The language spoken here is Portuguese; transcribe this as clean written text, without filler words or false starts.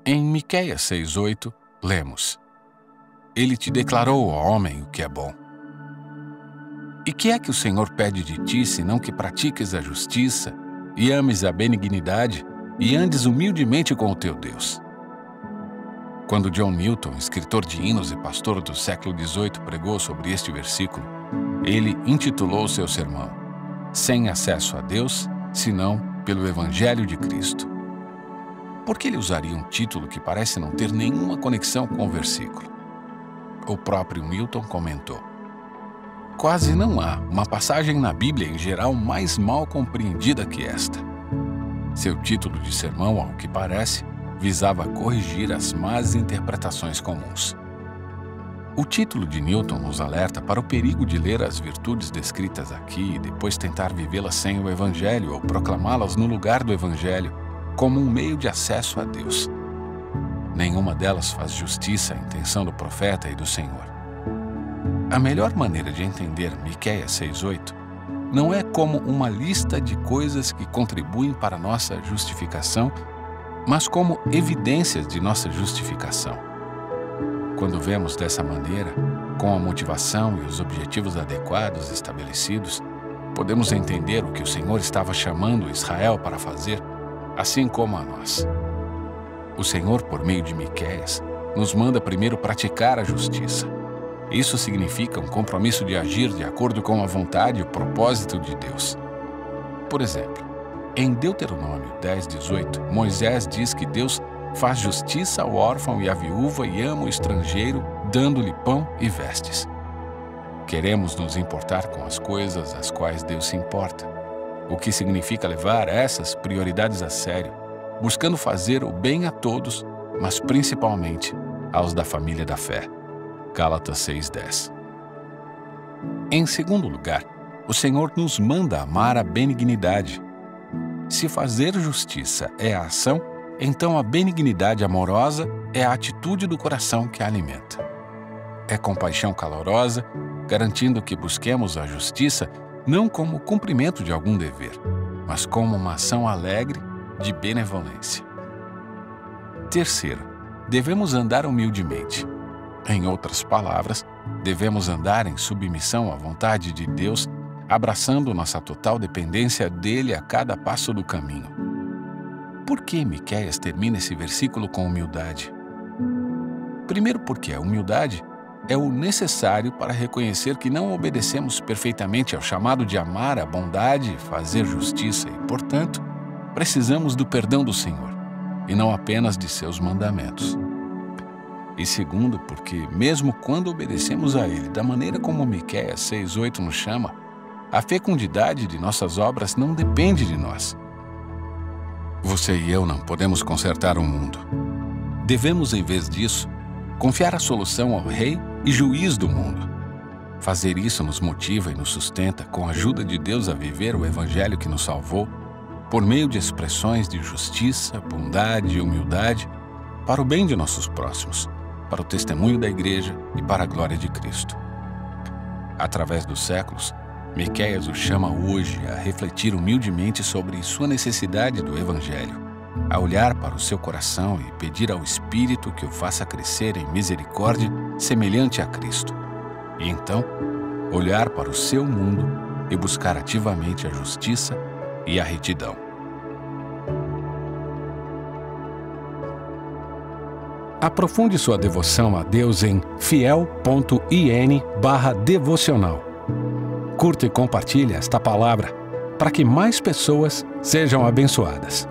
Em Miqueias 6:8, lemos: Ele te declarou, ó homem, o que é bom. E que é que o Senhor pede de ti, senão que pratiques a justiça, e ames a benignidade, e andes humildemente com o teu Deus? Quando John Newton, escritor de hinos e pastor do século XVIII, pregou sobre este versículo, ele intitulou seu sermão Sem acesso a Deus, senão pelo Evangelho de Cristo. Por que ele usaria um título que parece não ter nenhuma conexão com o versículo? O próprio Newton comentou: quase não há uma passagem na Bíblia em geral mais mal compreendida que esta. Seu título de sermão, ao que parece, visava corrigir as más interpretações comuns. O título de Newton nos alerta para o perigo de ler as virtudes descritas aqui e depois tentar vivê-las sem o Evangelho ou proclamá-las no lugar do Evangelho como um meio de acesso a Deus. Nenhuma delas faz justiça à intenção do profeta e do Senhor. A melhor maneira de entender Miqueias 6:8 não é como uma lista de coisas que contribuem para a nossa justificação, mas como evidências de nossa justificação. Quando vemos dessa maneira, com a motivação e os objetivos adequados estabelecidos, podemos entender o que o Senhor estava chamando Israel para fazer, assim como a nós. O Senhor, por meio de Miqueias, nos manda primeiro praticar a justiça. Isso significa um compromisso de agir de acordo com a vontade e o propósito de Deus. Por exemplo, em Deuteronômio 10:18, Moisés diz que Deus faz justiça ao órfão e à viúva e ama o estrangeiro, dando-lhe pão e vestes. Queremos nos importar com as coisas às quais Deus se importa, o que significa levar essas prioridades a sério, buscando fazer o bem a todos, mas principalmente aos da família da fé. Gálatas 6:10. Em segundo lugar, o Senhor nos manda amar a benignidade. Se fazer justiça é a ação, então a benignidade amorosa é a atitude do coração que a alimenta. É compaixão calorosa, garantindo que busquemos a justiça não como cumprimento de algum dever, mas como uma ação alegre de benevolência. Terceiro, devemos andar humildemente. Em outras palavras, devemos andar em submissão à vontade de Deus, abraçando nossa total dependência dele a cada passo do caminho. Por que Miqueias termina esse versículo com humildade? Primeiro, porque a humildade é o necessário para reconhecer que não obedecemos perfeitamente ao chamado de amar a bondade e fazer justiça e, portanto, precisamos do perdão do Senhor, e não apenas de seus mandamentos. E segundo, porque mesmo quando obedecemos a Ele da maneira como Miqueias 6:8 nos chama, a fecundidade de nossas obras não depende de nós. Você e eu não podemos consertar o mundo. Devemos, em vez disso, confiar a solução ao Rei e Juiz do mundo. Fazer isso nos motiva e nos sustenta, com a ajuda de Deus, a viver o Evangelho que nos salvou, por meio de expressões de justiça, bondade e humildade, para o bem de nossos próximos, para o testemunho da Igreja e para a glória de Cristo. Através dos séculos, Miqueias o chama hoje a refletir humildemente sobre sua necessidade do Evangelho, a olhar para o seu coração e pedir ao Espírito que o faça crescer em misericórdia semelhante a Cristo. E então, olhar para o seu mundo e buscar ativamente a justiça e a retidão. Aprofunde sua devoção a Deus em fiel.in/devocional. Curta e compartilhe esta palavra para que mais pessoas sejam abençoadas.